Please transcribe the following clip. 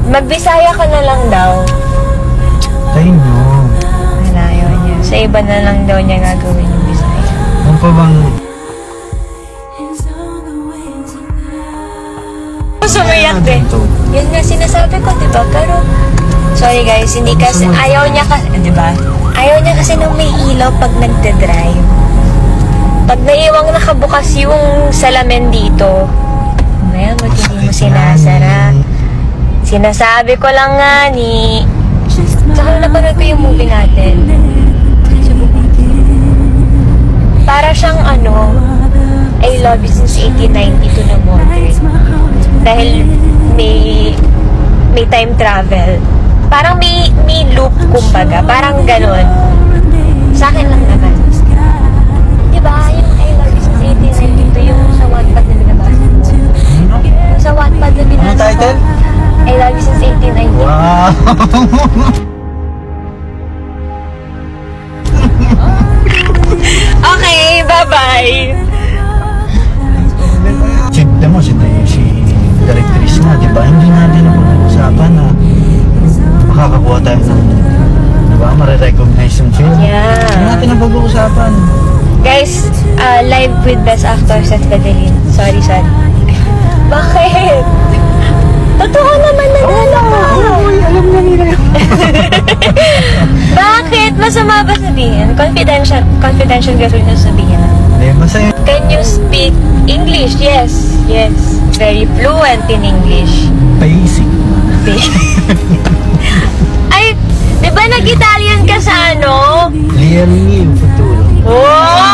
Magbisaya ka na lang daw. Kayo nyo. Wala, ayaw niya. Sa iba na lang daw niya gagawin yung Bisaya. Ano pa bang... Sumiyak din. Yun nga sinasabi ko, diba? Pero, sorry guys, hindi kasi, ayaw niya kasi, diba? Ayaw niya kasi nung may ilaw pag nagde-drive. Pag naiwang nakabukas yung salamin dito, ngayon, ba't hindi mo sinasara? Sinasabi ko lang nga ni... Tsaka napanood ko yung movie natin. Para siyang ano, I Love You Since 1892 na modern. Dahil may time travel. Parang may loop, kumbaga. Parang ganun. Sa akin lang naman. Diba, yung I Love You Since 1892, yung sa Wattpad na binabasa mo. Yung sa Wattpad na binabasa mo. Ano title? I Love You Since 1892. Wow! Okay, bye-bye! Si directrice nga, di ba? Hindi natin na pag-uusapan na makakakuha tayo ng, di ba, marirecognize yung film. Yeah. Hindi natin na pag-uusapan. Guys, live with Best Actor Seth Gadelin. Sorry. Bakit? Totoo naman na Alam na nila yun. Bakit? Masama ba sabihin? Confidential girl na sabihin. Hindi, masaya. Can you speak English? Yes. Very fluent in English. Basic. Ay, di ba nag-Italian ka sa ano? Liam Neal, futuro. Oh!